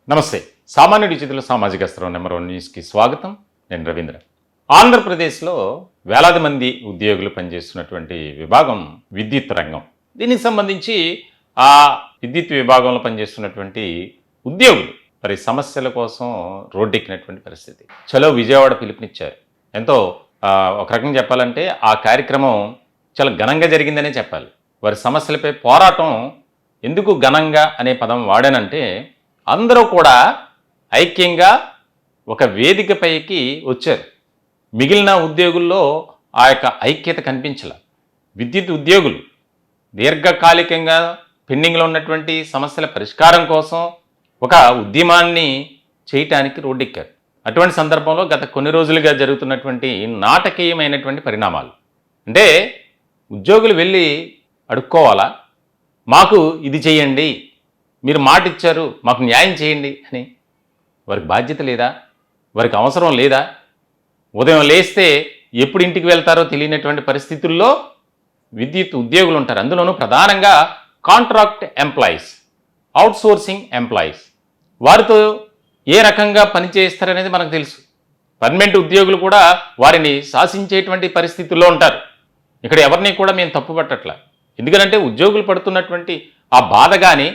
నమస్తే. సామాన్య డిజిటల్ సామాజిక స్థరం నెంబర్ 1 న్యూస్కి స్వాగతం. నేను రవీంద్ర. ఆంధ్రప్రదేశ్లో వేలాది మంది ఉద్యోగులు పనిచేస్తున్నటువంటి విభాగం విద్యుత్ రంగం. దీనికి సంబంధించి ఆ విద్యుత్ విభాగంలో పనిచేస్తున్నటువంటి ఉద్యోగులు మరి సమస్యల కోసం రోడ్డెక్కినటువంటి పరిస్థితి. చలో విజయవాడ పిలుపునిచ్చారు. ఎంతో ఒక రకంగా చెప్పాలంటే ఆ కార్యక్రమం చాలా ఘనంగా జరిగిందనే చెప్పాలి. వారి సమస్యలపై పోరాటం ఎందుకు ఘనంగా అనే పదం వాడానంటే అందరూ కూడా ఐక్యంగా ఒక వేదికపైకి వచ్చారు. మిగిలిన ఉద్యోగుల్లో ఆ యొక్క ఐక్యత కనిపించాల. విద్యుత్ ఉద్యోగులు దీర్ఘకాలికంగా పెండింగ్లో ఉన్నటువంటి సమస్యల పరిష్కారం కోసం ఒక ఉద్యమాన్ని చేయటానికి రోడ్డెక్కారు. అటువంటి సందర్భంలో గత కొన్ని రోజులుగా జరుగుతున్నటువంటి నాటకీయమైనటువంటి పరిణామాలు అంటే ఉద్యోగులు వెళ్ళి అడుక్కోవాలా, మాకు ఇది చేయండి, మీరు మాట ఇచ్చారు మాకు న్యాయం చేయండి అని. వారికి బాధ్యత లేదా? వారికి అవసరం లేదా? ఉదయం లేస్తే ఎప్పుడు ఇంటికి వెళ్తారో తెలియనటువంటి పరిస్థితుల్లో విద్యుత్ ఉద్యోగులు ఉంటారు. అందులోనూ ప్రధానంగా కాంట్రాక్ట్ ఎంప్లాయీస్, అవుట్సోర్సింగ్ ఎంప్లాయీస్. వారితో ఏ రకంగా పనిచేస్తారనేది మనకు తెలుసు. పర్మనెంట్ ఉద్యోగులు కూడా వారిని శాసించేటువంటి పరిస్థితుల్లో ఉంటారు. ఇక్కడ ఎవరిని కూడా మేము తప్పుపట్టట్లా. ఎందుకంటే ఉద్యోగులు పడుతున్నటువంటి ఆ బాధ కానీ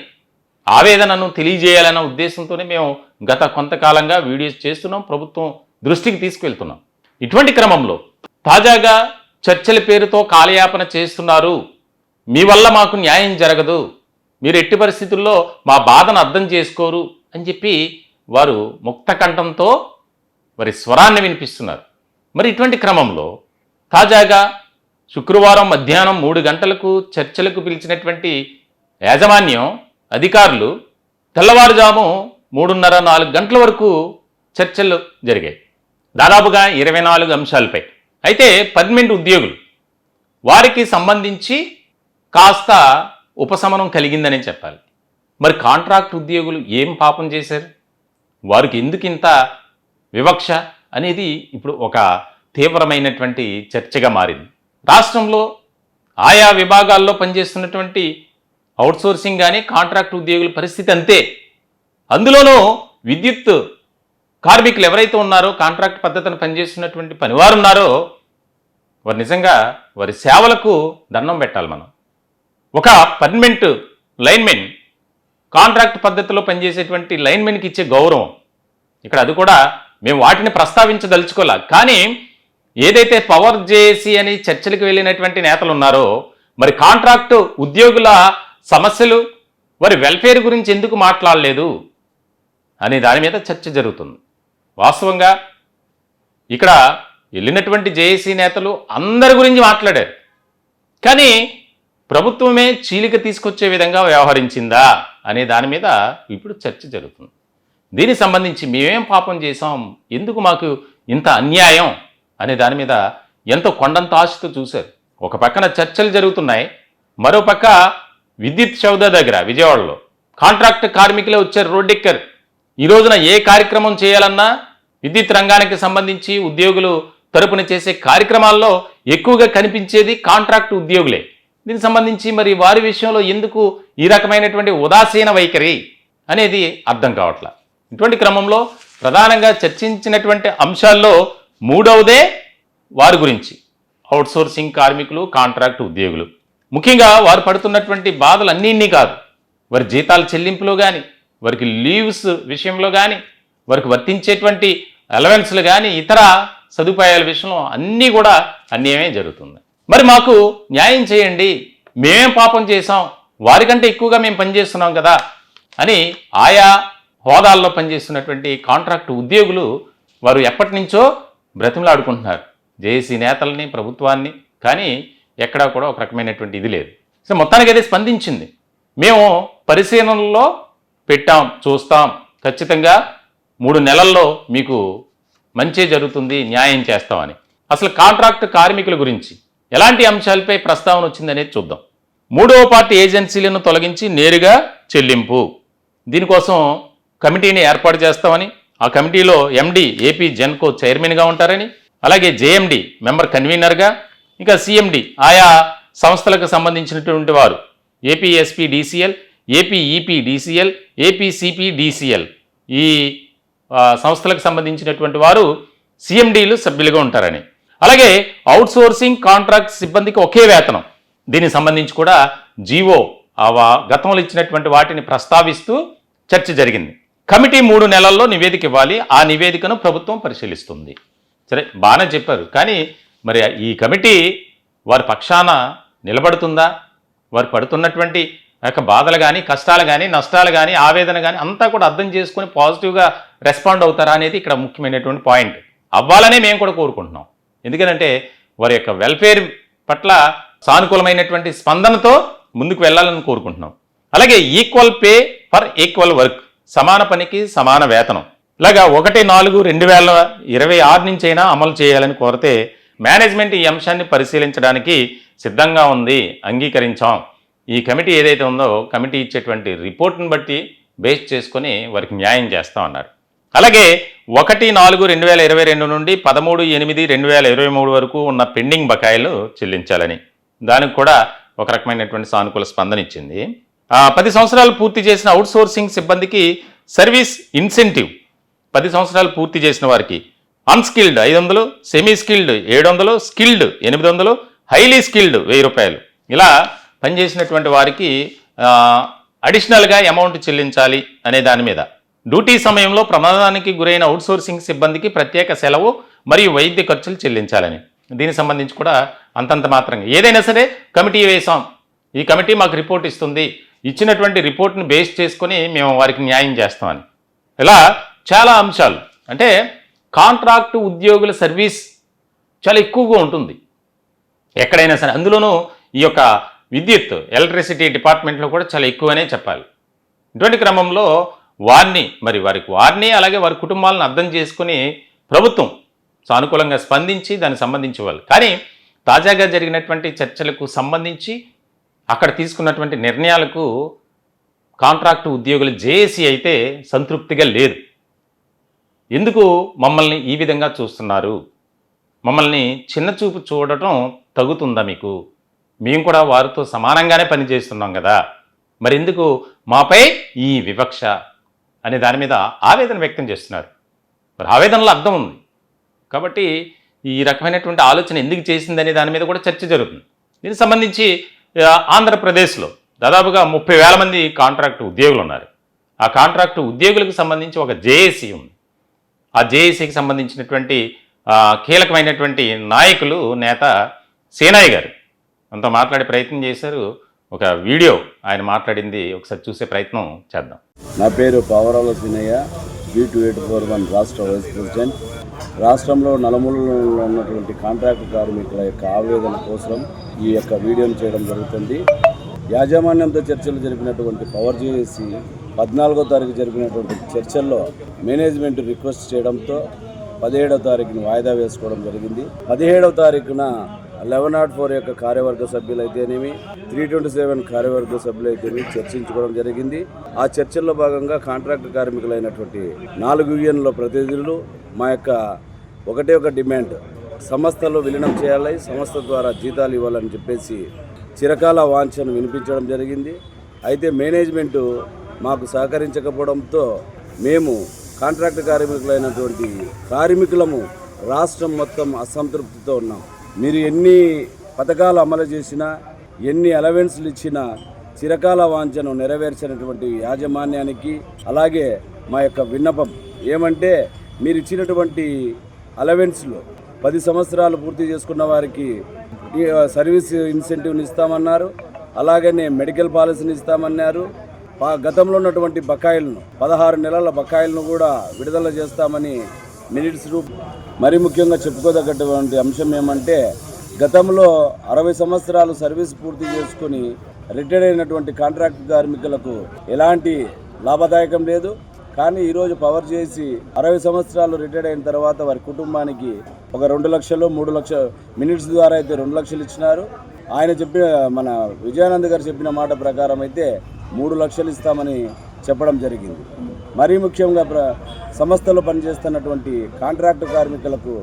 ఆవేదనను తెలియజేయాలన్న ఉద్దేశంతోనే మేము గత కొంతకాలంగా వీడియోస్ చేస్తున్నాం, ప్రభుత్వం దృష్టికి తీసుకువెళ్తున్నాం. ఇటువంటి క్రమంలో తాజాగా చర్చల పేరుతో కాలయాపన చేస్తున్నారు, మీ వల్ల మాకు న్యాయం జరగదు, మీరు ఎట్టి పరిస్థితుల్లో మా బాధను అర్థం చేసుకోరు అని చెప్పి వారు ముక్త కంఠంతో వారి స్వరాన్ని వినిపిస్తున్నారు. మరి ఇటువంటి క్రమంలో తాజాగా శుక్రవారం మధ్యాహ్నం 3 గంటలకు చర్చలకు పిలిచినటువంటి యాజమాన్యం అధికారులు తెల్లవారుజాము 3:30-4 గంటల వరకు చర్చలు జరిగాయి. దాదాపుగా 24 అంశాలపై. అయితే పర్మనెంట్ ఉద్యోగులు వారికి సంబంధించి కాస్త ఉపశమనం కలిగిందనే చెప్పాలి. మరి కాంట్రాక్ట్ ఉద్యోగులు ఏం పాపం చేశారు? వారికి ఎందుకు ఇంత వివక్ష అనేది ఇప్పుడు ఒక తీవ్రమైనటువంటి చర్చగా మారింది. రాష్ట్రంలో ఆయా విభాగాల్లో పనిచేస్తున్నటువంటి అవుట్సోర్సింగ్ కానీ కాంట్రాక్ట్ ఉద్యోగుల పరిస్థితి అంతే. అందులోనూ విద్యుత్ కార్మికులు ఎవరైతే ఉన్నారో, కాంట్రాక్ట్ పద్ధతిని పనిచేస్తున్నటువంటి పనివారు ఉన్నారో, వారు నిజంగా వారి సేవలకు దండం పెట్టాలి. మనం ఒక పర్మనెంట్ లైన్మెన్ కాంట్రాక్ట్ పద్ధతిలో పనిచేసేటువంటి లైన్మెన్కి ఇచ్చే గౌరవం ఇక్కడ, అది కూడా మేము వాటిని ప్రస్తావించదలుచుకోలే. కానీ ఏదైతే పవర్ జేఏసీ అని చర్చలకు వెళ్ళినటువంటి నేతలు ఉన్నారో, మరి కాంట్రాక్టు ఉద్యోగుల సమస్యలు, వారి వెల్ఫేర్ గురించి ఎందుకు మాట్లాడలేదు అనే దాని మీద చర్చ జరుగుతుంది. వాస్తవంగా ఇక్కడ వెళ్ళినటువంటి జేఏసీ నేతలు అందరి గురించి మాట్లాడారు. కానీ ప్రభుత్వమే చీలిక తీసుకొచ్చే విధంగా వ్యవహరించిందా అనే దాని మీద ఇప్పుడు చర్చ జరుగుతుంది. దీనికి సంబంధించి మేమేం పాపం చేశాం, ఎందుకు మాకు ఇంత అన్యాయం అనే దాని మీద ఎంతో కొండంత ఆశతో చూశారు. ఒక పక్కన చర్చలు జరుగుతున్నాయి, మరో పక్క విద్యుత్ సౌధ దగ్గర విజయవాడలో కాంట్రాక్ట్ కార్మికులే వచ్చారు, రోడ్డెక్కారు. ఈ రోజున ఏ కార్యక్రమం చేయాలన్నా విద్యుత్ రంగానికి సంబంధించి ఉద్యోగులు తరపున చేసే కార్యక్రమాల్లో ఎక్కువగా కనిపించేది కాంట్రాక్ట్ ఉద్యోగులే. దీనికి సంబంధించి మరి వారి విషయంలో ఎందుకు ఈ రకమైనటువంటి ఉదాసీన వైఖరి అనేది అర్థం కావట్లా. ఇటువంటి క్రమంలో ప్రధానంగా చర్చించినటువంటి అంశాల్లో 3వదే వారి గురించి, అవుట్సోర్సింగ్ కార్మికులు, కాంట్రాక్ట్ ఉద్యోగులు. ముఖ్యంగా వారు పడుతున్నటువంటి బాధలు అన్నీ కాదు, వారి జీతాల చెల్లింపులో కానీ, వారికి లీవ్స్ విషయంలో కానీ, వారికి వర్తించేటువంటి అలవెన్స్లు కానీ, ఇతర సదుపాయాల విషయంలో అన్నీ కూడా అన్యాయమే జరుగుతుంది. మరి మాకు న్యాయం చేయండి, మేమేం పాపం చేసాం, వారికంటే ఎక్కువగా మేము పనిచేస్తున్నాం కదా అని ఆయా హోదాల్లో పనిచేస్తున్నటువంటి కాంట్రాక్ట్ ఉద్యోగులు వారు ఎప్పటి నుంచో బ్రతిమలాడుకుంటున్నారు జేఏసీ నేతల్ని, ప్రభుత్వాన్ని. కానీ ఎక్కడా కూడా ఒక రకమైనటువంటి ఇది లేదు. సో మొత్తానికి అయితే స్పందించింది. మేము పరిశీలనలో పెట్టాం, చూస్తాం, ఖచ్చితంగా 3 నెలల్లో మీకు మంచి జరుగుతుంది, న్యాయం చేస్తామని. అసలు కాంట్రాక్ట్ కార్మికుల గురించి ఎలాంటి అంశాలపై ప్రస్తావన వచ్చిందనేది చూద్దాం. 3వ పార్టీ ఏజెన్సీలను తొలగించి నేరుగా చెల్లింపు, దీనికోసం కమిటీని ఏర్పాటు చేస్తామని, ఆ కమిటీలో ఎండి ఏపీ జెన్కో చైర్మన్గా ఉంటారని, అలాగే జేఎండి మెంబర్ కన్వీనర్గా, ఇంకా సిఎండి ఆయా సంస్థలకు సంబంధించినటువంటి వారు AP SP DCL, AP EP DCL, AP CP DCL, ఈ సంస్థలకు సంబంధించినటువంటి వారు సిఎండీలు సభ్యులుగా ఉంటారని, అలాగే అవుట్సోర్సింగ్ కాంట్రాక్ట్ సిబ్బందికి ఒకే వేతనం, దీనికి సంబంధించి కూడా జీవో గతంలో ఇచ్చినటువంటి వాటిని ప్రస్తావిస్తూ చర్చ జరిగింది. కమిటీ 3 నెలల్లో నివేదిక ఇవ్వాలి, ఆ నివేదికను ప్రభుత్వం పరిశీలిస్తుంది. సరే, బాగానే చెప్పారు, కానీ మరి ఈ కమిటీ వారి పక్షాన నిలబడుతుందా? వారు పడుతున్నటువంటి బాధలు కానీ, కష్టాలు కానీ, నష్టాలు కానీ, ఆవేదన కానీ అంతా కూడా అర్థం చేసుకొని పాజిటివ్గా రెస్పాండ్ అవుతారా అనేది ఇక్కడ ముఖ్యమైనటువంటి పాయింట్. అవ్వాలనే మేము కూడా కోరుకుంటున్నాం. ఎందుకంటే వారి యొక్క వెల్ఫేర్ పట్ల సానుకూలమైనటువంటి స్పందనతో ముందుకు వెళ్ళాలని కోరుకుంటున్నాం. అలాగే equal pay for equal work, సమాన పనికి సమాన వేతనం, ఇలాగా 1/4/2026 నుంచి అయినా అమలు చేయాలని కోరితే మేనేజ్మెంట్ ఈ అంశాన్ని పరిశీలించడానికి సిద్ధంగా ఉంది, అంగీకరించాం. ఈ కమిటీ ఏదైతే ఉందో కమిటీ ఇచ్చేటువంటి రిపోర్ట్ని బట్టి బేస్ చేసుకొని వారికి న్యాయం చేస్తామన్నారు. అలాగే 1/4/2022 నుండి 13/8/2023 వరకు ఉన్న పెండింగ్ బకాయిలు చెల్లించాలని, దానికి కూడా ఒక రకమైనటువంటి సానుకూల స్పందన ఇచ్చింది. 10 సంవత్సరాలు పూర్తి చేసిన అవుట్సోర్సింగ్ సిబ్బందికి సర్వీస్ ఇన్సెంటివ్, 10 సంవత్సరాలు పూర్తి చేసిన వారికి unskilled 500, semi skilled 700, skilled 800, highly skilled 1000 రూపాయలు, ఇలా పనిచేసినటువంటి వారికి అడిషనల్గా అమౌంట్ చెల్లించాలి అనే దాని మీద, డ్యూటీ సమయంలో ప్రమాదానికి గురైన అవుట్సోర్సింగ్ సిబ్బందికి ప్రత్యేక సెలవు మరియు వైద్య ఖర్చులు చెల్లించాలని, దీనికి సంబంధించి కూడా అంతంత మాత్రంగా ఏదైనా సరే కమిటీ వేసాం, ఈ కమిటీ మాకు రిపోర్ట్ ఇస్తుంది, ఇచ్చినటువంటి రిపోర్ట్ని బేస్ చేసుకొని మేము వారికి న్యాయం చేస్తామని, ఇలా చాలా అంశాలు. అంటే కాంట్రాక్టు ఉద్యోగుల సర్వీస్ చాలా ఎక్కువగా ఉంటుంది ఎక్కడైనా సరే, అందులోనూ ఈ యొక్క విద్యుత్ ఎలక్ట్రిసిటీ డిపార్ట్మెంట్లో కూడా చాలా ఎక్కువనే చెప్పాలి. ఇటువంటి క్రమంలో వారిని అలాగే వారి కుటుంబాలను అర్థం చేసుకుని ప్రభుత్వం సానుకూలంగా స్పందించి దానికి సంబంధించి వాళ్ళు, కానీ తాజాగా జరిగినటువంటి చర్చలకు సంబంధించి అక్కడ తీసుకున్నటువంటి నిర్ణయాలకు కాంట్రాక్టు ఉద్యోగుల జేఏసీ అయితే సంతృప్తిగా లేదు. ఎందుకు మమ్మల్ని ఈ విధంగా చూస్తున్నారు? మమ్మల్ని చిన్నచూపు చూడటం తగుతుందా మీకు? మేము కూడా వారితో సమానంగానే పనిచేస్తున్నాం కదా, మరి ఎందుకు మాపై ఈ వివక్ష అనే దాని మీద ఆవేదన వ్యక్తం చేస్తున్నారు. మరి ఆవేదనలో అర్థం ఉంది కాబట్టి ఈ రకమైనటువంటి ఆలోచన ఎందుకు చేసిందనే దాని మీద కూడా చర్చ జరుగుతుంది. దీనికి సంబంధించి ఆంధ్రప్రదేశ్లో దాదాపుగా 30,000 మంది కాంట్రాక్టు ఉద్యోగులు ఉన్నారు. ఆ కాంట్రాక్టు ఉద్యోగులకు సంబంధించి ఒక జేఏసీ ఉంది. ఆ జేఏసీకి సంబంధించినటువంటి కీలకమైనటువంటి నాయకులు నేత సేనాయ్ గారు అంతా మాట్లాడే ప్రయత్నం చేశారు. ఒక వీడియో ఆయన మాట్లాడింది ఒకసారి చూసే ప్రయత్నం చేద్దాం. నా పేరు పావరాల సీనయ్య, B2841 రాష్ట్ర వైస్ ప్రెసిడెంట్. రాష్ట్రంలో నలుమూలలో ఉన్నటువంటి కాంట్రాక్టు కార్మికుల యొక్క ఆవేదన కోసం ఈ యొక్క వీడియోను చేయడం జరుగుతుంది. యాజమాన్యంతో చర్చలు జరిపినటువంటి పవర్ జేఏసీ 14వ తారీఖు జరిపినటువంటి చర్చల్లో మేనేజ్మెంట్ రిక్వెస్ట్ చేయడంతో 17వ తారీఖుని వాయిదా వేసుకోవడం జరిగింది. 17వ తారీఖున 1104 యొక్క కార్యవర్గ సభ్యులైతేనేమి, 327 కార్యవర్గ సభ్యులైతేనేమి చర్చించుకోవడం జరిగింది. ఆ చర్చల్లో భాగంగా కాంట్రాక్టు కార్మికులైనటువంటి 4 యూనియన్ల ప్రతినిధులు మా యొక్క ఒకటే ఒక డిమాండ్, సంస్థలో విలీనం చేయాలి, సంస్థ ద్వారా జీతాలు ఇవ్వాలని చెప్పేసి చిరకాల వాంఛను వినిపించడం జరిగింది. అయితే మేనేజ్మెంటు మాకు సహకరించకపోవడంతో మేము కాంట్రాక్టు కార్మికులైనటువంటి కార్మికులము రాష్ట్రం మొత్తం అసంతృప్తితో ఉన్నాం. మీరు ఎన్ని పథకాలు అమలు చేసినా, ఎన్ని అలవెన్స్లు ఇచ్చినా చిరకాల వాంఛను నెరవేర్చినటువంటి యాజమాన్యానికి అలాగే మా యొక్క విన్నపం ఏమంటే, మీరు ఇచ్చినటువంటి అలవెన్స్లు 10 సంవత్సరాలు పూర్తి చేసుకున్న వారికి సర్వీస్ ఇన్సెంటివ్ని ఇస్తామన్నారు, అలాగనే మెడికల్ పాలసీని ఇస్తామన్నారు. గతంలో ఉన్నటువంటి బకాయిలను 16 నెలల బకాయిలను కూడా విడుదల చేస్తామని మినిట్స్ మరి ముఖ్యంగా చెప్పుకోదగ్గటువంటి అంశం ఏమంటే, గతంలో 60 సంవత్సరాలు సర్వీస్ పూర్తి చేసుకుని రిటైర్ అయినటువంటి కాంట్రాక్ట్ కార్మికులకు ఎలాంటి లాభదాయకం లేదు. కానీ ఈరోజు పవర్ చేసి 60 సంవత్సరాలు రిటైర్ అయిన తర్వాత వారి కుటుంబానికి ఒక 2 లక్షలు 3 లక్షలు మినిట్స్ ద్వారా అయితే 2 లక్షలు ఇచ్చినారు. ఆయన చెప్పిన మన విజయానంద్ గారు చెప్పిన మాట ప్రకారం అయితే 3 లక్షలు ఇస్తామని చెప్పడం జరిగింది. మరీ ముఖ్యంగా సంస్థలో పనిచేస్తున్నటువంటి కాంట్రాక్టు కార్మికులకు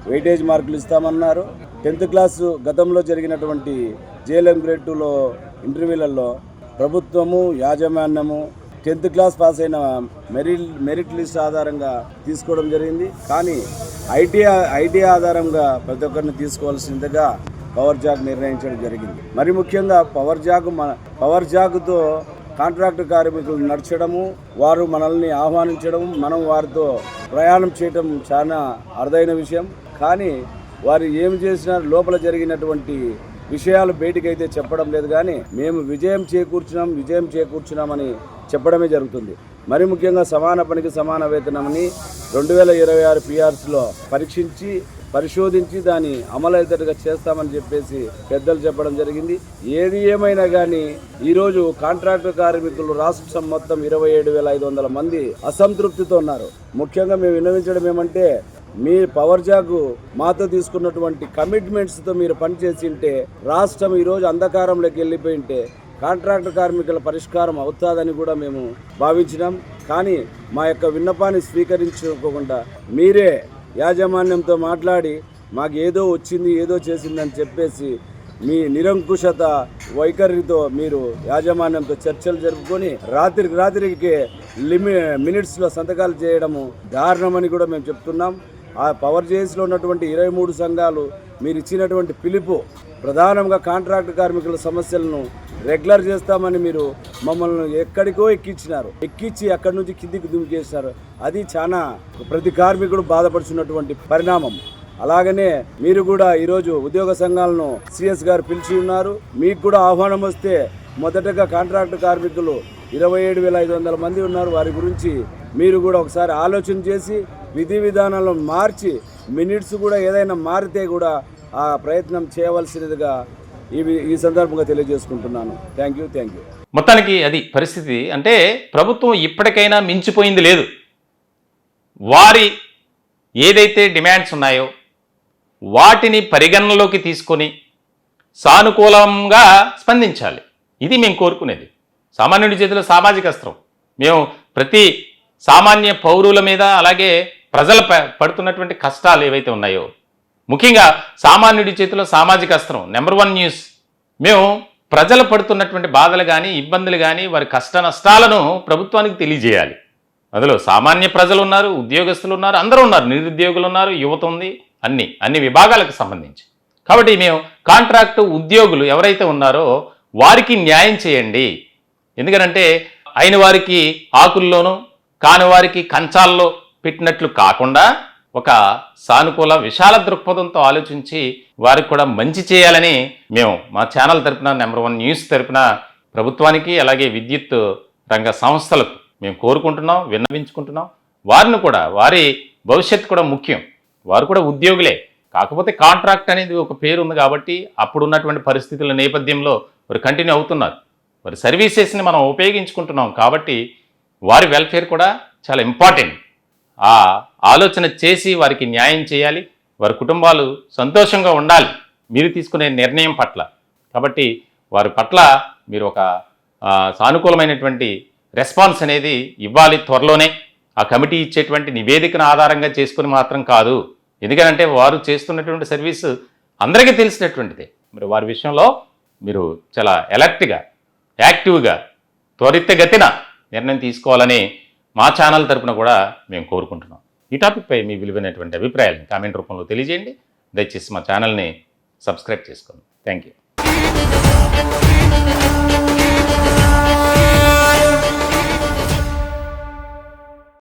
వెయిటేజ్ మార్కులు ఇస్తామన్నారు. 10th క్లాసు గతంలో జరిగినటువంటి JLM గ్రేడ్ 2లో ఇంటర్వ్యూలలో ప్రభుత్వము, యాజమాన్యము, 10th క్లాస్ పాస్ అయిన మెరిట్ లిస్ట్ ఆధారంగా తీసుకోవడం జరిగింది. కానీ ఐటీ ఆధారంగా ప్రతి ఒక్కరిని తీసుకోవాల్సిందిగా పవర్ జాగ్ నిర్ణయించడం జరిగింది. మరి ముఖ్యంగా పవర్ జాగ్తో కాంట్రాక్ట్ కార్మికులు నడచడము, వారు మనల్ని ఆహ్వానించడం, మనం వారితో ప్రయాణం చేయడం చాలా అరుదైన విషయం. కానీ వారు ఏం చేసినా లోపల జరిగినటువంటి విషయాలు బయటికైతే చెప్పడం లేదు. కానీ మేము విజయం చేకూర్చున్నామని చెప్పడమే జరుగుతుంది. మరి ముఖ్యంగా సమాన పనికి సమాన వేతనమని 2026 PRSలో పరిశోధించి దాన్ని అమలయ్యేటట్టుగా చేస్తామని చెప్పేసి పెద్దలు చెప్పడం జరిగింది. ఏది ఏమైనా కానీ ఈరోజు కాంట్రాక్టు కార్మికులు రాష్ట్రం మొత్తం 27,500 మంది అసంతృప్తితో ఉన్నారు. ముఖ్యంగా మేము విన్నవించడం ఏమంటే, మీ పవర్ జాగ్ మాతో తీసుకున్నటువంటి కమిట్మెంట్స్తో మీరు పనిచేసి ఉంటే రాష్ట్రం ఈరోజు అంధకారంలోకి వెళ్ళిపోయి ఉంటే కాంట్రాక్టు కార్మికుల పరిష్కారం అవుతుందని కూడా మేము భావించినాం. కానీ మా యొక్క విన్నపాన్ని స్వీకరించుకోకుండా మీరే యాజమాన్యంతో మాట్లాడి మాకు ఏదో వచ్చింది ఏదో చేసిందని చెప్పేసి మీ నిరంకుశత వైఖరితో మీరు యాజమాన్యంతో చర్చలు జరుపుకొని రాత్రికి మినిట్స్లో సంతకాలు చేయడము దారుణమని కూడా మేము చెప్తున్నాం. ఆ పవర్ జేఏసీలో ఉన్నటువంటి 23 సంఘాలు మీరు ఇచ్చినటువంటి పిలుపు ప్రధానంగా కాంట్రాక్ట్ కార్మికుల సమస్యలను రెగ్యులర్ చేస్తామని మీరు మమ్మల్ని ఎక్కడికో ఎక్కించి అక్కడి నుంచి కిందికి దుమికేసినారు. అది చాలా ప్రతి కార్మికుడు బాధపడుతున్నటువంటి పరిణామం. అలాగనే మీరు కూడా ఈరోజు ఉద్యోగ సంఘాలను సిఎస్ గారు పిలిచి ఉన్నారు. మీకు కూడా ఆహ్వానం వస్తే మొదటగా కాంట్రాక్ట్ కార్మికులు 27,500 మంది ఉన్నారు. వారి గురించి మీరు కూడా ఒకసారి ఆలోచన చేసి విధి విధానాలను మార్చి మినిట్స్ కూడా ఏదైనా మారితే కూడా ఆ ప్రయత్నం చేయవలసినదిగా ఈ సందర్భంగా తెలియజేసుకుంటున్నాను. Thank you. మొత్తానికి అది పరిస్థితి. అంటే ప్రభుత్వం ఇప్పటికైనా మించిపోయింది లేదు. వారి ఏదైతే డిమాండ్స్ ఉన్నాయో వాటిని పరిగణనలోకి తీసుకొని సానుకూలంగా స్పందించాలి. ఇది మేము కోరుకునేది. సామాన్యుడి చేతిలో సామాజిక అస్త్రం. మేము ప్రతి సామాన్య పౌరుల మీద, అలాగే ప్రజల పడుతున్నటువంటి కష్టాలు ఏవైతే ఉన్నాయో, ముఖ్యంగా సామాన్యుడి చేతిలో సామాజిక అస్త్రం #1 న్యూస్. మేము ప్రజలు పడుతున్నటువంటి బాధలు కానీ ఇబ్బందులు కానీ వారి కష్ట నష్టాలను ప్రభుత్వానికి తెలియజేయాలి. అందులో సామాన్య ప్రజలు ఉన్నారు, ఉద్యోగస్తులు ఉన్నారు, అందరూ ఉన్నారు, నిరుద్యోగులు ఉన్నారు, యువత ఉంది, అన్ని విభాగాలకు సంబంధించి. కాబట్టి మేము కాంట్రాక్టు ఉద్యోగులు ఎవరైతే ఉన్నారో వారికి న్యాయం చేయండి. ఎందుకంటే అయిన వారికి ఆకుల్లోనూ కాని వారికి కంచాల్లో పెట్టినట్లు కాకుండా ఒక సానుకూల విశాల దృక్పథంతో ఆలోచించి వారికి కూడా మంచి చేయాలని మేము మా ఛానల్ తరపున #1 న్యూస్ తరపున ప్రభుత్వానికి, అలాగే విద్యుత్ రంగ సంస్థలకు మేము కోరుకుంటున్నాం, విన్నవించుకుంటున్నాం. వారిని కూడా, వారి భవిష్యత్తు కూడా ముఖ్యం. వారు కూడా ఉద్యోగులే. కాకపోతే కాంట్రాక్ట్ అనేది ఒక పేరు ఉంది కాబట్టి అప్పుడున్నటువంటి పరిస్థితుల నేపథ్యంలో వారు కంటిన్యూ అవుతున్నారు. వారి సర్వీసెస్ని మనం ఉపయోగించుకుంటున్నాం కాబట్టి వారి వెల్ఫేర్ కూడా చాలా ఇంపార్టెంట్. ఆ ఆలోచన చేసి వారికి న్యాయం చేయాలి. వారి కుటుంబాలు సంతోషంగా ఉండాలి మీరు తీసుకునే నిర్ణయం పట్ల. కాబట్టి వారి పట్ల మీరు ఒక సానుకూలమైనటువంటి రెస్పాన్స్ అనేది ఇవ్వాలి త్వరలోనే. ఆ కమిటీ ఇచ్చేటువంటి నివేదికను ఆధారంగా చేసుకుని మాత్రం కాదు. ఎందుకంటే వారు చేస్తున్నటువంటి సర్వీసు అందరికీ తెలిసినటువంటిదే. మరి వారి విషయంలో మీరు చాలా అలర్ట్గా, యాక్టివ్గా, త్వరితగతిన నిర్ణయం తీసుకోవాలని మా ఛానల్ తరపున కూడా మేము కోరుకుంటున్నాం. ఈ టాపిక్పై మీ విలువైనటువంటి అభిప్రాయాలను కామెంట్ రూపంలో తెలియజేయండి. దయచేసి మా ఛానల్ని సబ్స్క్రైబ్ చేసుకోండి. Thank you.